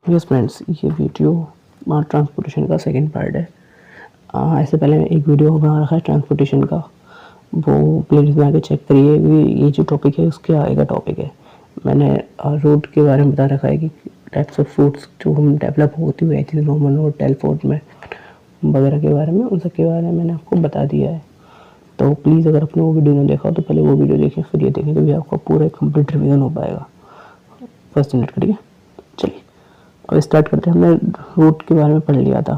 Yes friends, ये video transportation का second part है। इससे पहले एक वीडियो बना रखा है ट्रांसपोर्टेशन का, वो प्लेलिस्ट में आके चेक करिए। ये जो टॉपिक है उसके आगे का टॉपिक है। मैंने रोड के बारे में बता रखा है कि टाइप्स ऑफ रोड्स जो हम डेवलप होती हुई आई थी, रोमन रोड, टेलफोर्ड में वगैरह के बारे में, उन सब के बारे में मैंने आपको बता दिया है। तो प्लीज़ अगर आपने वो वीडियो नहीं देखा तो पहले वो वीडियो देखें, फिर ये देखें, तो भी आपका पूरा कंप्लीट रिवीजन हो पाएगा। फर्स्ट मिनट करिए। चलिए अब स्टार्ट करते हैं। हमने रोड के बारे में पढ़ लिया था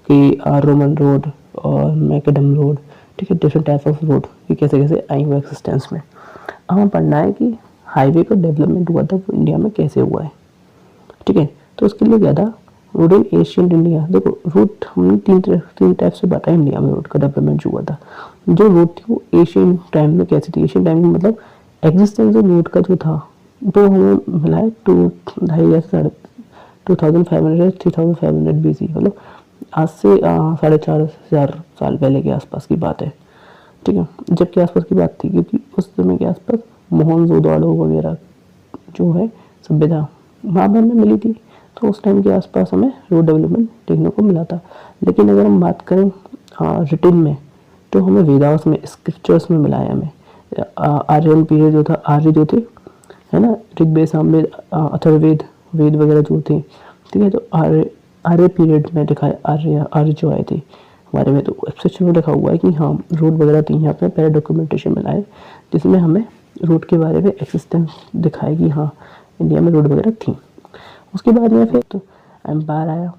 कि रोमन रोड और मैकडम रोड, ठीक है, डिफरेंट टाइप्स ऑफ रोड कि कैसे कैसे आई हुए एक्सिस्टेंस में। अब हमें पढ़ना है कि हाईवे का डेवलपमेंट हुआ था वो इंडिया में कैसे हुआ है, ठीक है। तो उसके लिए क्या था, रोड इन एशियन इंडिया। देखो रोड हमने तीन टाइप से बताया इंडिया में रोड का डेवलपमेंट जो हुआ था। जो रोड थी वो एशियन टाइम में कैसी थी, एशियन टाइम में मतलब एग्जिस्टेंस ऑफ रोड का जो था वो हमें मिला है 2500 3500 BC, मतलब आज से 4500 साल पहले के आसपास की बात है, ठीक है। जब के आसपास की बात थी, क्योंकि उस समय के आसपास मोहनजोदड़ो वगैरह जो है सभ्यता वहाँ पर हमें मिली थी। तो उस टाइम के आसपास हमें रोड डेवलपमेंट देखने को मिला था। लेकिन अगर हम बात करें रिटिन में, तो हमें वेदास में, स्क्रिप्चर्स में मिला है हमें। आर्यन पीरियड जो था, आर्य जो थे, है ना, ऋग्वेद, सामवेद, अथर्ववेद, वेद वगैरह जो थे, ठीक है। तो आर्य पीरियड में लिखा है, आर्य जो आए थे हमारे में, तो एक्सेप्शन में लिखा हुआ है कि हाँ रोड वगैरह थी यहाँ पे। पहले डॉक्यूमेंटेशन मिला है जिसमें हमें रोड के बारे में एक्सिस्टेंस दिखाई कि हाँ इंडिया में रोड वगैरह थी। उसके बाद में फिर तो एम्पायर आया,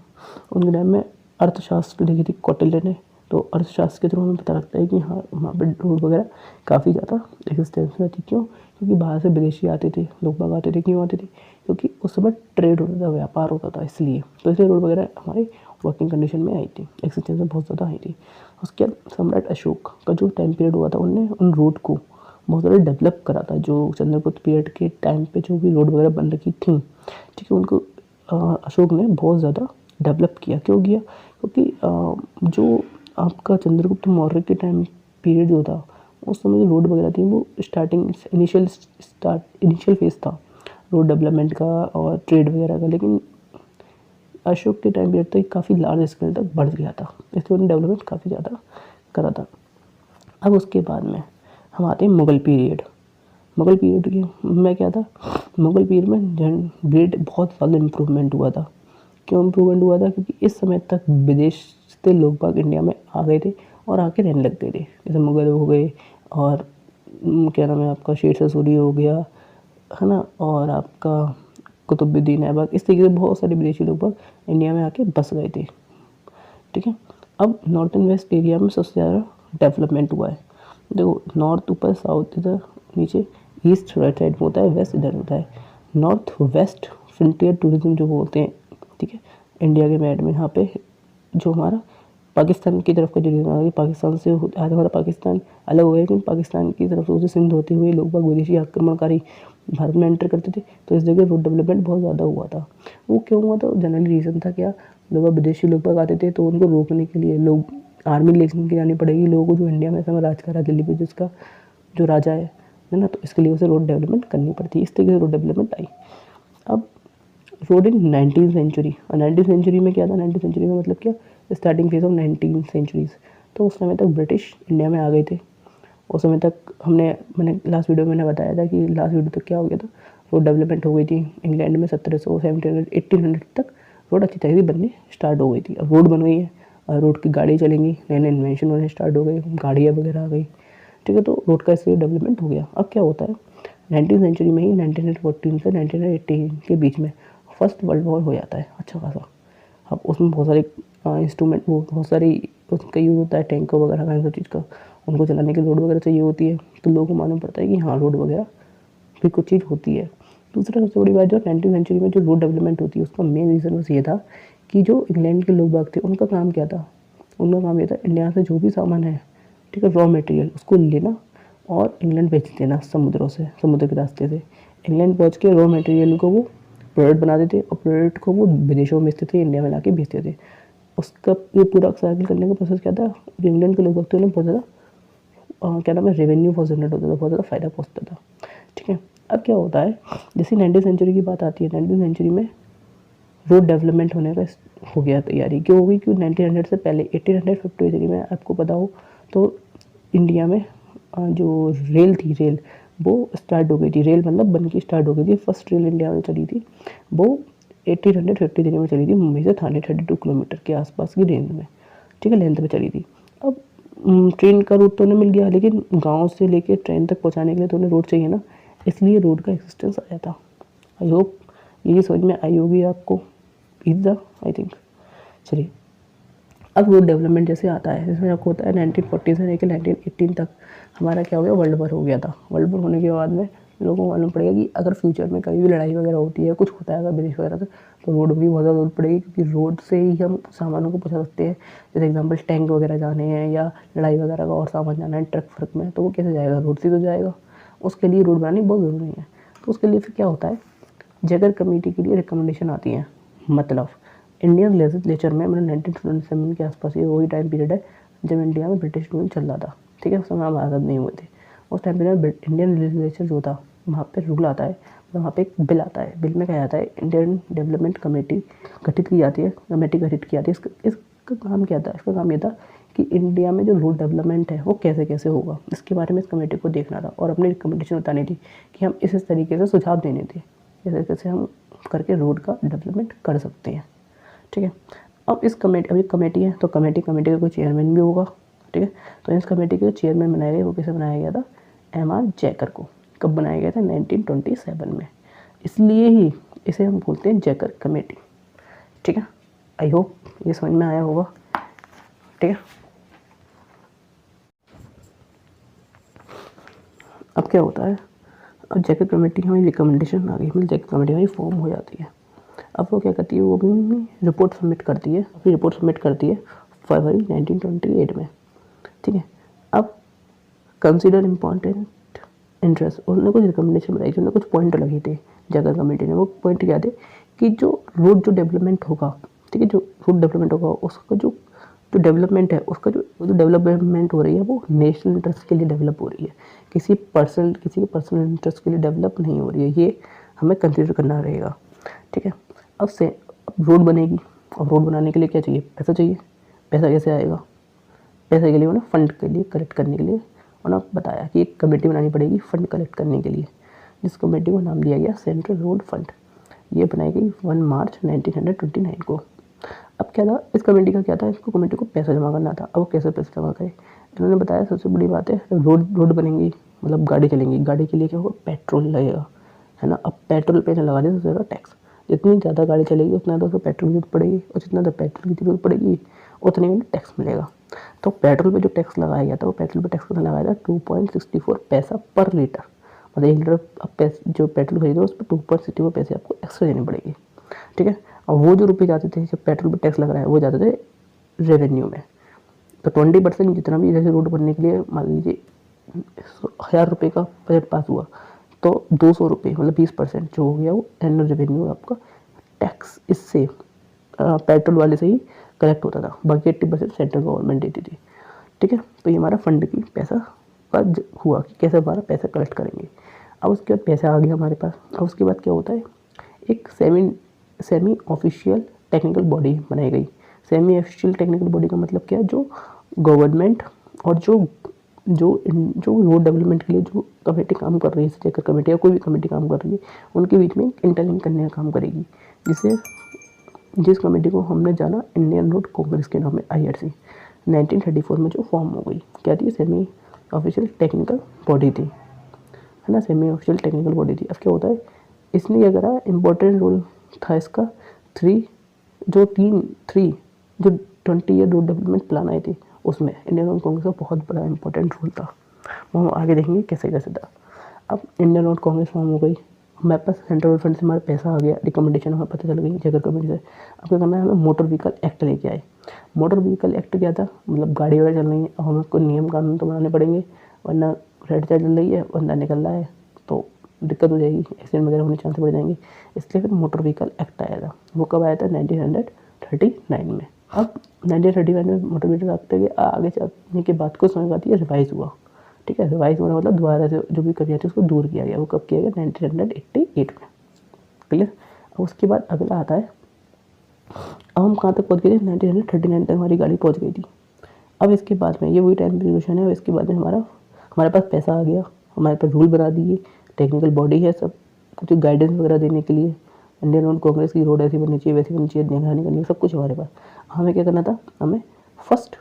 उनके टाइम में अर्थशास्त्र लिखी थी कौटिल्य ने। तो अर्थशास्त्र के थ्रू हमें पता लगता है कि हाँ वहाँ पर रोड वगैरह काफ़ी ज़्यादा एक्सिस्टेंस में थी। क्यों? क्योंकि बाहर से विदेशी आते थे, लोग बाग आते थे। क्यों आते थे? क्योंकि उस समय ट्रेड होता था, व्यापार होता था, इसलिए तो इसलिए रोड वगैरह हमारी वर्किंग कंडीशन में आई थी, एक्सिस्टेंस में बहुत ज़्यादा आई थी। उसके बाद सम्राट अशोक का जो टाइम पीरियड हुआ था, उनने उन रोड को बहुत ज़्यादा डेवलप करा था। जो चंद्रगुप्त पीरियड के टाइम पे जो भी रोड वगैरह बन रखी थी, ठीक है, उनको अशोक ने बहुत ज़्यादा डेवलप किया। क्यों किया? क्योंकि जो आपका चंद्रगुप्त मौर्य के टाइम पीरियड जो था, उस समय जो रोड वगैरह थी वो इनिशियल फेज था रोड डेवलपमेंट का और ट्रेड वगैरह का। लेकिन अशोक के टाइम पीरियड तक काफ़ी लार्ज स्केल तक बढ़ गया था, इसलिए उन्होंने डेवलपमेंट काफ़ी ज़्यादा करा था। अब उसके बाद में हम आते हैं मुगल पीरियड। मुगल पीरियड में क्या था, मुगल पीरियड में ग्रेट बहुत ज़्यादा इम्प्रूवमेंट हुआ था। क्यों इम्प्रूवमेंट हुआ था? क्योंकि इस समय तक विदेश से लोग बाग इंडिया में आ गए थे और आके रहने लग गए थे। जैसे मुगल हो गए और क्या नाम है आपका, शेर सूरी हो गया, है ना, और आपका कुतुबुद्दीन ऐबक, इस तरीके से बहुत सारे विदेशी लोग बाग इंडिया में आके बस गए थे, ठीक है। अब नॉर्थ एंड वेस्ट एरिया में सबसे ज़्यादा डेवलपमेंट हुआ है। देखो नॉर्थ ऊपर, साउथ इधर नीचे, ईस्ट राइट साइड में होता है, वेस्ट इधर होता है। नॉर्थ वेस्ट फ्रंटियर टूरिज्म जो बोलते हैं, ठीक है, इंडिया के मैप में यहाँ पे जो हमारा पाकिस्तान की तरफ का जो रीजन है, पाकिस्तान से आधा हमारा पाकिस्तान अलग हो गया, लेकिन पाकिस्तान की तरफ से सिंध होते हुए लोग बाग विदेशी आक्रमणकारी भारत में एंटर करते थे। तो इस जगह रोड डेवलपमेंट बहुत ज़्यादा हुआ था। वो क्यों हुआ था? जनरली रीज़न था क्या, लोग विदेशी लोग बाग आते थे तो उनको रोकने के लिए लोग आर्मी लेके जानी पड़ेगी लोगों को, जो इंडिया में समय राज कर रहा है, दिल्ली पे जिसका जो राजा है ना, तो इसके लिए उसे रोड डेवलपमेंट करनी पड़ती है। इस तरीके से रोड डेवलपमेंट आई। अब रोड इन 19th सेंचुरी, और 19th सेंचुरी में क्या था, 19th सेंचुरी में मतलब क्या, starting phase of 19th centuries. तो उस समय तक ब्रिटिश इंडिया में आ गए थे। उस समय तक मैंने लास्ट वीडियो में मैंने बताया था कि लास्ट वीडियो तक क्या हो गया था, रोड डेवलपमेंट हो गई थी इंग्लैंड में 1700 1700 1800 तक रोड अच्छी तरह से बननी स्टार्ट हो गई थी। अब रोड बन गई है और रोड की गाड़ी चलेंगी, नए नए इन्वेंशन होने स्टार्ट हो गई, गाड़ियाँ वगैरह आ गई, ठीक है। तो रोड का इससे डेवलपमेंट हो गया। अब क्या होता है, 19th सेंचुरी में ही 1914 से 1918 के बीच में फर्स्ट वर्ल्ड वॉर हो जाता है अच्छा खासा। अब उसमें बहुत सारे इंस्ट्रूमेंट, वो बहुत सारी उसका यूज़ होता है, टैंकर वगैरह का, इन सब चीज़ का, उनको चलाने के रोड वगैरह चाहिए होती है। तो लोगों को मालूम पड़ता है कि हाँ रोड वगैरह भी कुछ चीज़ होती है। दूसरा सबसे बड़ी बात, जो 19th सेंचुरी में जो रोड डेवलपमेंट होती है उसका मेन रीज़न बस ये था कि जो इंग्लैंड के लोग बाग थे उनका काम क्या था, उनका काम ये था इंडिया से जो भी सामान है, ठीक है, रॉ मटेरियल, उसको लेना और इंग्लैंड बेच देना समुद्रों से, समुद्र के रास्ते से इंग्लैंड पहुँच के रॉ मटेरियल को वो प्रोडक्ट बनाते थे और प्रोडक्ट को वो विदेशों में बेचते थे, इंडिया में ला के बेचते थे। उसका ये पूरा साइकिल करने का प्रोसेस क्या था, जो इंग्लैंड के लोग थे उन्हें बहुत ज़्यादा क्या नाम है, रेवेन्यू बहुत जनरेट होता था, बहुत ज़्यादा फ़ायदा पहुँचता था, ठीक है। अब क्या होता है, जैसे 19th सेंचुरी की बात आती है, 19th सेंचुरी में रोड डेवलपमेंट होने का हो गया तैयारी। क्यों होगी? क्यों 1900 से पहले 1853 में आपको पता हो तो इंडिया में जो रेल थी, रेल वो स्टार्ट हो गई थी। रेल मतलब बन के स्टार्ट हो गई थी। फर्स्ट रेल इंडिया में चली थी वो 1853 में चली थी, मुंबई से थाने 32 किलोमीटर के आसपास की रेंज में, ठीक है, लेंथ में चली थी। अब ट्रेन का रूट तो उन्हें मिल गया, लेकिन गांव से लेके ट्रेन तक पहुंचाने के लिए तो उन्हें रोड चाहिए ना, इसलिए रोड का एक्सिस्टेंस आया था। आई होप ये समझ में आई होगी आपको। Is the I think. चलिए, अब रोड डेवलपमेंट जैसे आता है, जिसमें आपको होता है 1940 से लेकर 1918 तक हमारा क्या हो गया, वर्ल्ड वॉर हो गया था। वर्ल्ड वॉर होने के बाद में लोगों को मालूम पड़ेगा कि अगर फ्यूचर में कभी भी लड़ाई वगैरह होती है, कुछ होता है अगर विदेश वगैरह से, तो रोड की बहुत ज़्यादा जरूरत पड़ेगी, क्योंकि रोड से ही हम सामानों को पहुँचा सकते हैं। जैसे एग्जाम्पल टैंक वगैरह जाने हैं या लड़ाई वगैरह का और सामान जाना है ट्रक फ्रक में, तो वो कैसे जाएगा? रोड से तो जाएगा। उसके लिए रोड बनानी बहुत ज़रूरी है। तो उसके लिए फिर क्या होता है, जैकर कमेटी के लिए रिकमेंडेशन आती हैं। मतलब इंडियन लेजिस्लेचर में, मतलब 1927 के आसपास, ये वही टाइम पीरियड है जब इंडिया में ब्रिटिश रूल चल रहा था, ठीक है, उस समय हम आज़ाद नहीं हुए थे। उस टाइम पीरियड में इंडियन लेजिस्लेचर जो था, वहाँ पे रूल आता है, मतलब वहाँ पे एक बिल आता है। बिल में क्या आता है, इंडियन डेवलपमेंट कमेटी गठित की जाती है, कमेटी गठित की जाती है। इसका काम क्या था? इसका काम ये था कि इंडिया में जो रोड डेवलपमेंट है वो कैसे कैसे होगा, इसके बारे में इस कमेटी को देखना था और अपनी रिकमेंडेशन बतानी थी कि हम इस तरीके से सुझाव देने थे, जैसे कैसे हम करके रोड का डेवलपमेंट कर सकते हैं, ठीक है। अब इस कमेटी, अभी कमेटी है तो कमेटी का कोई चेयरमैन भी होगा, ठीक है। तो इस कमेटी के चेयरमैन बनाए गए, वो किसे बनाया गया था? एम.आर. जैकर को। कब बनाया गया था? 1927 में। इसलिए ही इसे हम बोलते हैं जैकर कमेटी, ठीक है। आई होप ये समझ में आया होगा, ठीक है। अब क्या होता है, अब जैकर कमेटी हमें रिकमेंडेशन आ गई, मतलब जैकर कमेटी हमारी फॉर्म हो जाती है। अब वो क्या करती है, वो अपनी रिपोर्ट सबमिट करती है, अपनी रिपोर्ट सबमिट करती है फरवरी 1928 में, ठीक है। अब कंसिडर इम्पॉर्टेंट इंटरेस्ट, उन्होंने कुछ रिकमेंडेशन बनाई थी, उन्होंने कुछ पॉइंट लगे थे जगह कमेटी ने। वो पॉइंट क्या थे कि जो रोड जो डेवलपमेंट होगा, ठीक है, जो रोड डेवलपमेंट होगा उसका जो जो डेवलपमेंट है, उसका जो डेवलपमेंट हो रही है वो नेशनल इंटरेस्ट के लिए डेवलप हो रही है, किसी के पर्सनल इंटरेस्ट के लिए डेवलप नहीं हो रही है। ये हमें कंसिडर करना रहेगा, ठीक है। अब रोड बनेगी, अब रोड बनाने के लिए क्या चाहिए? पैसा चाहिए। पैसा कैसे आएगा? पैसे के लिए उन्हें फंड के लिए कलेक्ट करने के लिए उन्होंने बताया कि एक कमेटी बनानी पड़ेगी फंड कलेक्ट करने के लिए, जिस कमेटी को नाम दिया गया सेंट्रल रोड फंड। ये बनाई गई 1 मार्च 1929 को। अब क्या था इस कमेटी का, क्या था, इसको कमेटी को पैसा जमा करना था। अब वो कैसे पैसा जमा करे? इन्होंने बताया सबसे बड़ी बात है, रोड बनेंगी, मतलब गाड़ी चलेंगी, गाड़ी के लिए क्या होगा? पेट्रोल लगेगा, है ना। अब पेट्रोल पे लगा दिया सबसे ज़्यादा टैक्स। जितनी ज़्यादा गाड़ी चलेगी उतना तो उसको पेट्रोल की जरूरत पड़ेगी, और जितना ज़्यादा पेट्रोल की जरूरत पड़ेगी उतने में टैक्स मिलेगा। तो पेट्रोल पे जो टैक्स लगाया गया था, वो पेट्रोल पे टैक्स कितना लगाया था? 2.64 पैसा पर लीटर। मतलब 1 लीटर आप जो पेट्रोल खरीदो उस पर 2.64 पैसे आपको एक्स्ट्रा देने पड़ेगी, ठीक है। और वो जो रुपये जाते थे, जब पेट्रोल पे टैक्स लग रहा है, वो जाते थे रेवेन्यू में। तो 20% जितना भी जैसे रोड बनने के लिए मान लीजिए 1000 रुपये का बजट पास हुआ, तो 200 रुपये मतलब 20% जो हो गया वो एनुअल रेवेन्यू आपका टैक्स इससे पेट्रोल वाले से ही कलेक्ट होता था। बाकी 80% सेंट्रल गवर्नमेंट देती थी, ठीक है। तो ये हमारा फंड की पैसा का हुआ कि कैसे हमारा पैसा कलेक्ट करेंगे। अब उसके बाद पैसा आ गया हमारे पास। अब उसके बाद क्या होता है, एक सेमी ऑफिशियल टेक्निकल बॉडी बनाई गई। सेमी ऑफिशियल टेक्निकल बॉडी का मतलब क्या है, जो गवर्नमेंट और जो रोड डेवलपमेंट के लिए जो कमेटी काम कर रही है, जैसे कमेटी या कोई भी कमेटी काम कर रही है, उनके बीच में इंटरलिंक करने का काम करेगी, जिस कमेटी को हमने जाना इंडियन रोड कांग्रेस के नाम में, IRC। 1934 में जो फॉर्म हो गई, क्या थी? सेमी ऑफिशियल टेक्निकल बॉडी थी, है ना, सेमी ऑफिशियल टेक्निकल बॉडी थी। अब क्या होता है, इसने क्या करा, इम्पोर्टेंट रोल था इसका 3 जो 20 ईयर रोड डेवलपमेंट प्लान आए थे, उसमें इंडियन रोड कांग्रेस का बहुत बड़ा इंपॉर्टेंट रोल था। वो हम आगे देखेंगे कैसे कैसे था। अब इंडियन रोड कांग्रेस फॉर्म हो गई, हमारे पास सेंट्रल रोड फंड से हमारा पैसा आ गया, रिकमेंडेशन हमें पता चल गई जगह कमेटी से। अब क्या करना है, हमें मोटर व्हीकल एक्ट लेके आए। मोटर व्हीकल एक्ट क्या था, मतलब गाड़ी वगैरह चल रही है, अब हमें कोई नियम कानून तो बनाने पड़ेंगे, वरना रेड चार्ज चल रही है, वरना निकल रहा है तो दिक्कत हो जाएगी, एक्सीडेंट वगैरह होने चांस बढ़ जाएंगे। इसलिए फिर मोटर व्हीकल एक्ट आया था। वो कब आया था? 1939 में। अब 1939 में मोटर व्हीकल एक्ट आगे चलने के बाद को समझ आती है रिवाइज हुआ, ठीक है। रिवाइज होना मतलब दोबारा से जो भी कमियाँ थी उसको दूर किया गया। वो कब किया गया? 1988 में, क्लियर। अब उसके बाद अगला आता है अब हम कहाँ तक पहुँच गए थे, 1939 तक हमारी गाड़ी पहुँच गई थी। अब इसके बाद में ये वही टाइम रिजोल्यूशन है। इसके बाद में हमारे पास पैसा आ गया, हमारे पास रूल बना दिए, टेक्निकल बॉडी है, सब कुछ गाइडेंस वगैरह देने के लिए। इंडियन रोड कांग्रेस की रोड ऐसी बननी चाहिए, वैसी बननी चाहिए, निगरानी करनी, सब कुछ हमारे पास। हमें क्या करना था, हमें first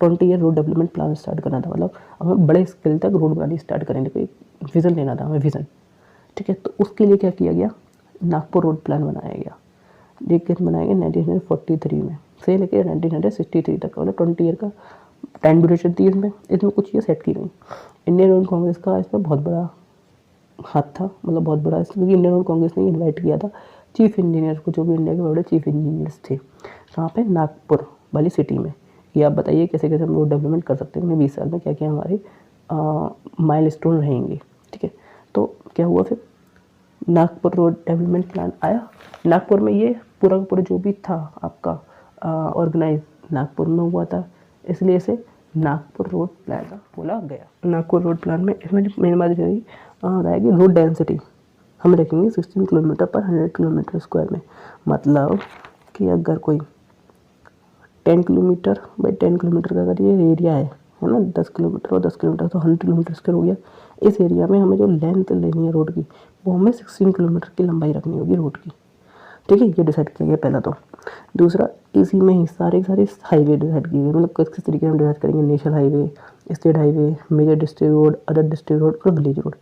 20 year road development plan start करना था। मतलब हमें बड़े स्केल तक रोड बनानी स्टार्ट करने के लिए विज़न लेना था हमें, विज़न। ठीक है, तो उसके लिए क्या किया गया, नागपुर रोड प्लान बनाया गया। ये किस बनाया गया 1943 में से लेकर 1963 तक, मतलब 20 ईयर का टाइम ड्यूरेशन थी इसमें। इसमें कुछ ये सेट की गई। इंडियन रोड कांग्रेस का इसमें बहुत बड़ा हाथ था, मतलब बहुत बड़ा, इसलिए इंडियन रोड कांग्रेस ने इन्वाइट किया था चीफ इंजीनियर को, जो भी इंडिया के बड़े चीफ इंजीनियर्स थे। कहाँ पे, नागपुर वाली सिटी में। ये आप बताइए कैसे कैसे हम रोड डेवलपमेंट कर सकते हैं, 20 साल में क्या क्या हमारे माइलस्टोन रहेंगे। ठीक है, तो क्या हुआ फिर, नागपुर रोड डेवलपमेंट प्लान आया। नागपुर में ये पूरा का पूरा जो भी था आपका ऑर्गेनाइज नागपुर में हुआ था, इसलिए इसे नागपुर रोड प्लान बोला गया। नागपुर रोड प्लान में इसमें मेन बात रहेगी रोड डेंसिटी हम रखेंगे 16 किलोमीटर पर 100 किलोमीटर स्क्वायर में। मतलब कि अगर कोई 10 किलोमीटर बाई 10 किलोमीटर का अगर ये एरिया है ना, 10 किलोमीटर और 10 किलोमीटर, तो 100 किलोमीटर स्क्वायर हो गया। इस एरिया में हमें जो लेंथ लेनी है रोड की, वो हमें 16 किलोमीटर की लंबाई रखनी होगी रोड की। ठीक है, ये डिसाइड किया गया पहला। तो दूसरा, इसी में ही सारे हाईवे डिसाइड किए गए, मतलब किस तरीके से हम डिसाइड करेंगे, national highway, state highway, major district road, other district road और विलेज रोड,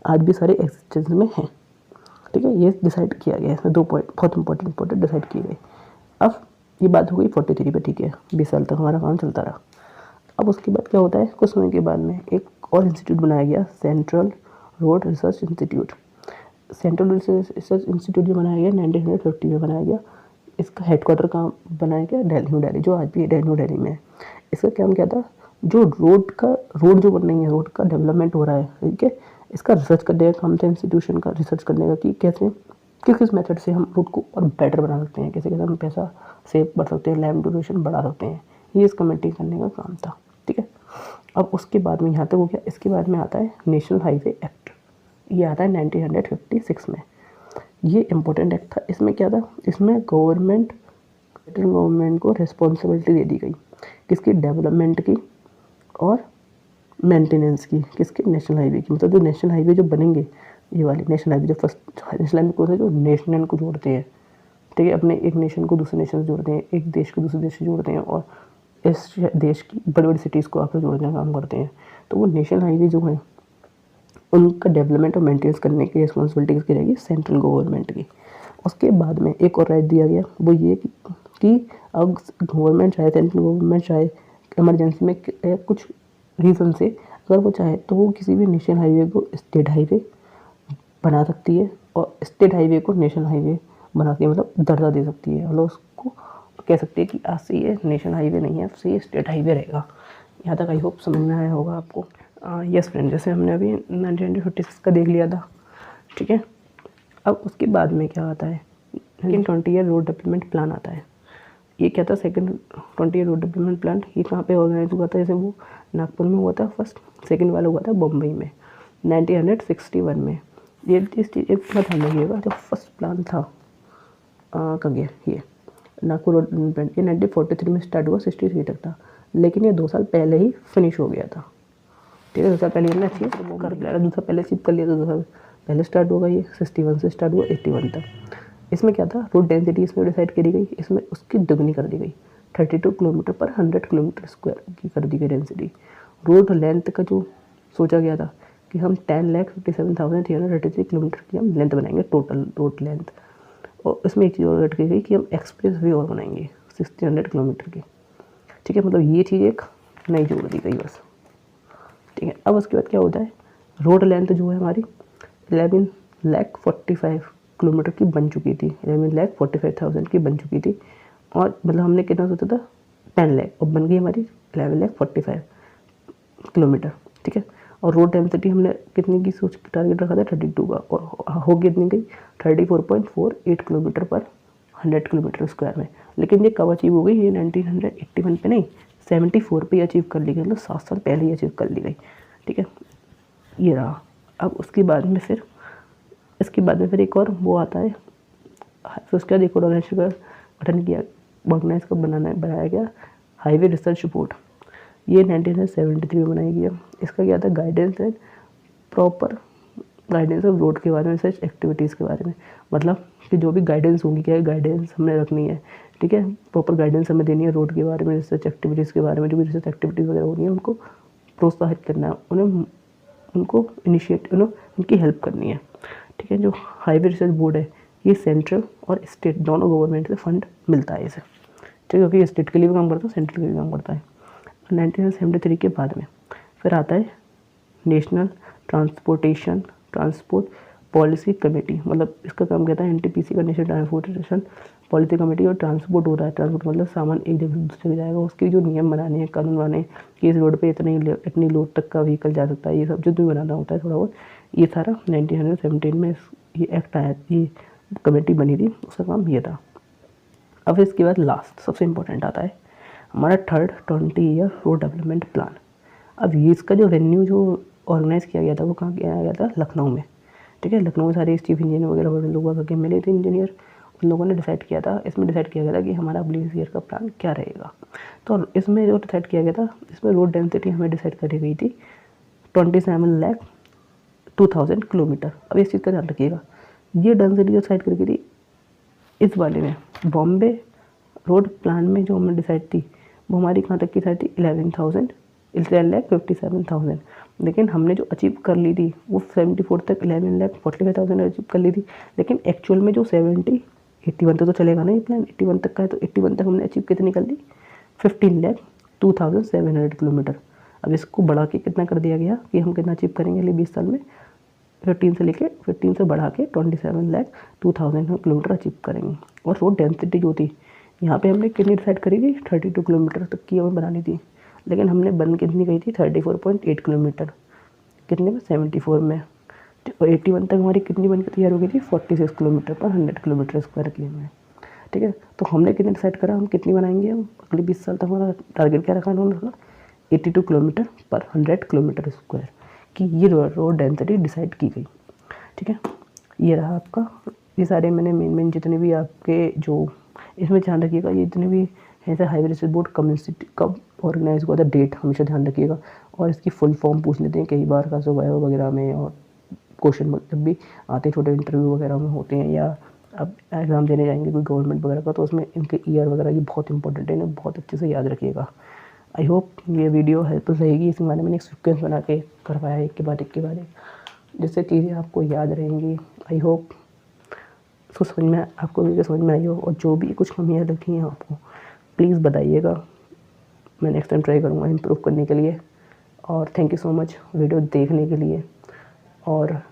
आज भी सारे एग्जिस्टेंस में हैं। ठीक है, ये डिसाइड किया गया। इसमें 2 पॉइंट बहुत इंपॉर्टेंट डिसाइड किए गए। अब ये बात हो गई 43 पे। ठीक है, 20 साल तक हमारा काम चलता रहा। अब उसके बाद क्या होता है, कुछ समय के बाद में एक और इंस्टीट्यूट बनाया गया, central road research institute. Central research institute जो बनाया गया 1950 में बनाया गया। इसका हेडक्वार्टर कहाँ बनाया गया, न्यू दिल्ली, जो आज भी न्यू दिल्ली में है। इसका काम क्या था, जो रोड जो बन रही है, रोड का डेवलपमेंट हो रहा है, ठीक है, इसका रिसर्च करने का काम था इंस्टीट्यूशन का, रिसर्च करने का कि कैसे किस मेथड से हम रोड को और बेटर बना सकते हैं, कैसे कैसे हम पैसा सेव कर सकते हैं, लैंड ड्यूरेशन बढ़ा सकते हैं। ये इसका मेंटेन करने का काम था। ठीक है, अब उसके बाद में यहाँ तक हो गया। इसके बाद में आता है नेशनल हाईवे एक्ट। ये आता है 1956 में। ये इम्पोर्टेंट एक्ट था। इसमें क्या था, इसमें गवर्नमेंट को रिस्पॉन्सिबिलिटी दे दी गई, किसकी, डेवलपमेंट की और मेंटेनेंस की, किसके, नेशनल हाईवे की। मतलब जो नेशनल हाईवे जो बनेंगे, ये वाले नेशनल हाईवे जो फर्स्ट नेशनल हाईवे को जो नेशनल को जोड़ते हैं, ठीक है, अपने एक नेशन को दूसरे नेशन से जोड़ते हैं, एक देश को दूसरे देश से जोड़ते हैं, और इस देश की बड़ी बड़ी सिटीज़ को आपस जोड़ने का काम करते हैं। तो वो नेशनल हाईवे जो है, उनका डेवलपमेंट और मेंटेनेंस करने की रिस्पॉन्सिबिलिटी किसकी रहेगी, सेंट्रल गवर्नमेंट की। उसके बाद में एक और राइट दिया गया, वो ये कि अब गवर्नमेंट चाहे, सेंट्रल गवर्नमेंट चाहे, इमरजेंसी में कुछ रीज़न से अगर वो चाहे तो वो किसी भी नेशनल हाईवे को स्टेट हाईवे बना सकती है, और स्टेट हाईवे को नेशनल हाईवे बना के मतलब दर्जा दे सकती है। मतलब उसको कह सकती है कि आज से ये नेशनल हाईवे नहीं है, अब से ये स्टेट हाईवे रहेगा। यहाँ तक आई होप समझ में आया होगा आपको। यस फ्रेंड, जैसे हमने अभी 1956 का देख लिया था। ठीक है, अब उसके बाद में क्या आता है, 20 ईयर रोड डेवलपमेंट प्लान आता है। ये क्या था, second 20 year road development plan. ये कहाँ पे ऑर्गेनाइज हुआ था, जैसे वो नागपुर में हुआ था फर्स्ट, सेकंड वाला हुआ था बम्बई में 1961 में। ये इस चीज़ एक बात ध्यान रखिएगा, जो फर्स्ट प्लान था कब गया, ये नागपुर रोड डेवलपमेंट, ये 1943 में स्टार्ट हुआ, 63 तक था, लेकिन ये 2 साल पहले ही फिनिश हो गया था। ठीक है, 2 साल पहले हमने अचीव कर लिया, 2 साल पहले अचीव कर लिया, तो 2 साल पहले स्टार्ट होगा। ये 61 से स्टार्ट हुआ 81 तक। इसमें क्या था, रोड डेंसिटी इसमें डिसाइड करी गई, इसमें उसकी दुगनी कर दी गई, 32 किलोमीटर पर 100 किलोमीटर स्क्वायर की कर दी गई डेंसिटी। रोड लेंथ का जो सोचा गया था कि हम 10,57,333 किलोमीटर की हम लेंथ बनाएंगे, टोटल रोड लेंथ। और इसमें एक चीज़ और ऐड की गई कि हम एक्सप्रेस वे और बनाएंगे 1600 किलोमीटर की। ठीक है, मतलब ये चीज़ एक नई जोड़ दी गई बस। ठीक है, अब उसके बाद क्या होता है, रोड लेंथ जो है हमारी 11,45,000 किलोमीटर की बन चुकी थी, 11,45,000 की बन चुकी थी। और मतलब हमने कितना सोचा था, 10 लाख, और बन गई हमारी 11,45,000 किलोमीटर। ठीक है, और रोड डेंसिटी हमने कितनी की सोच टारगेट रखा था, 32 का, और हो कितनी गई, 34.48 किलोमीटर पर 100 किलोमीटर स्क्वायर में। लेकिन ये कब अचीव हो गई, ये 1981 पे नहीं, 74 पे अचीव कर ली गई, मतलब 7 साल पहले ही अचीव कर ली गई। ठीक है, ये रहा। अब उसके बाद में फिर इसके बाद में फिर एक और वो आता है, फिर उसके बाद एक और ऑर्गेनाइजेशन गठन किया, ऑर्गेनाइज कब बनाया गया, हाईवे रिसर्च बोर्ड, ये 1973 में बनाया गया। इसका क्या था, guidance and proper guidance of road के बारे में, रिसर्च एक्टिविटीज़ के बारे में, मतलब कि जो भी गाइडेंस होगी, क्या है गाइडेंस हमने रखनी है, ठीक है, प्रॉपर गाइडेंस हमें देनी है रोड के बारे में, रिसर्च एक्टिविटीज़ के बारे में, जो भी रिसर्च एक्टिविटीज़ वगैरह होनी है उनको प्रोत्साहित करना है, उनको इनिशिएट उनकी हेल्प करनी है, ठीक है। जो हाईवे रिसर्च बोर्ड है ये सेंट्रल और स्टेट दोनों गवर्नमेंट से फंड मिलता है इसे, ठीक है, क्योंकि स्टेट के लिए भी काम करता है, सेंट्रल के लिए भी काम करता है। 1973 के बाद में फिर आता है नेशनल ट्रांसपोर्ट पॉलिसी कमेटी, मतलब इसका काम कहता है एनटीपीसी का, नेशनल ट्रांसपोर्टेशन पॉलिसी कमेटी। और ट्रांसपोर्ट होता है, ट्रांसपोर्ट मतलब सामान एक जगह से दूसरी जगह जाएगा, उसके जो नियम बनाने हैं, कानून बनाने हैं कि इस रोड पे इतनी लोड तक का व्हीकल जा सकता है, ये सब जो भी बनाना होता है थोड़ा बहुत, ये सारा 1917 में ये एक्ट आया, ये कमेटी बनी थी, उसका काम ये था। अब इसके बाद लास्ट सबसे इम्पोर्टेंट आता है हमारा third 20 year road development plan. अब ये इसका जो वेन्यू जो ऑर्गेनाइज किया गया था वो कहाँ किया गया था, लखनऊ में, ठीक है। लखनऊ में सारे चीफ इंजीनियर वगैरह बड़े लोग आके मिले थे इंजीनियर, उन लोगों ने डिसाइड किया था, इसमें डिसाइड किया गया था कि हमारा अगले ईयर का प्लान क्या रहेगा। तो इसमें जो डिसाइड किया गया था, इसमें रोड डेंसिटी हमें डिसाइड करी गई थी 27,02,000 किलोमीटर। अब इस चीज़ का ध्यान रखिएगा, ये डेंसिटी जो डिसाइड करी गई थी इस वाले में, बॉम्बे रोड प्लान में जो हमने डिसाइड थी वो हमारी कहाँ तक की डिसाइड थी, 11,57,000, लेकिन हमने जो अचीव कर ली थी वो 74 तक 11,45,000 अचीव कर ली थी। लेकिन एक्चुअल में जो 81 तक तो चलेगा ना ये प्लान, 81 तक का है, तो 81 तक हमने अचीव कितनी कर ली, 15,02,700 किलोमीटर। अब इसको बढ़ा के कितना कर दिया गया कि हम कितना अचीव करेंगे अगले 20 साल में, 15 से बढ़ा के 27,02,000 किलोमीटर अचीव करेंगे। और रोड डेंसिटी जो थी यहाँ पे हमने कितनी डिसाइड करी थी, 32 किलोमीटर तक की हमें बनानी थी, लेकिन हमने बन कितनी गई थी, 34.8 किलोमीटर, कितने में, 74 में। और 81 तक हमारी कितनी बन के तैयार हो गई थी, 46 किलोमीटर पर 100 किलोमीटर स्क्वायर के लिए, ठीक है। तो हमने कितने डिसाइड करा, हम कितनी बनाएंगे, हम अगले 20 साल तक हमारा टारगेट क्या रखा उन्होंने, 82 किलोमीटर पर 100 किलोमीटर स्क्वायर की ये रोड डेंसिटी डिसाइड की गई, ठीक है। ये रहा आपका, ये सारे मैंने मेन जितने भी आपके जो इसमें ध्यान रखिएगा, ये जितने भी ऐसे हाईवे रिसर्च बोर्ड कब ऑर्गेनाइज हुआ था, डेट हमेशा ध्यान रखिएगा। और इसकी फुल फॉर्म पूछ लेते हैं कई बार का वाइवा वगैरह में, और क्वेश्चन जब भी आते हैं छोटे इंटरव्यू वगैरह में होते हैं, या अब एग्ज़ाम देने जाएंगे कोई गवर्नमेंट वगैरह का, तो उसमें इनके ईयर वगैरह ये बहुत इंपॉर्टेंट है, इन्हें बहुत अच्छे से याद रखिएगा। आई होप ये वीडियो हेल्पफुल रहेगी। इसके बारे में मैंने एक सीक्वेंस बना के करवाया एक के बाद एक, जिससे चीज़ें आपको याद रहेंगी। आई होप उसको समझ में, आपको वीडियो समझ में आई हो, और जो भी कुछ कमियाँ लगी हैं आपको प्लीज़ बताइएगा, मैं नेक्स्ट टाइम ट्राई करूँगा इम्प्रूव करने के लिए। और thank you so much video देखने के लिए। और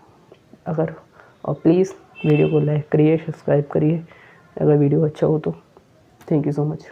प्लीज़ वीडियो को लाइक करिए, सब्सक्राइब करिए अगर वीडियो अच्छा हो तो। Thank you so much.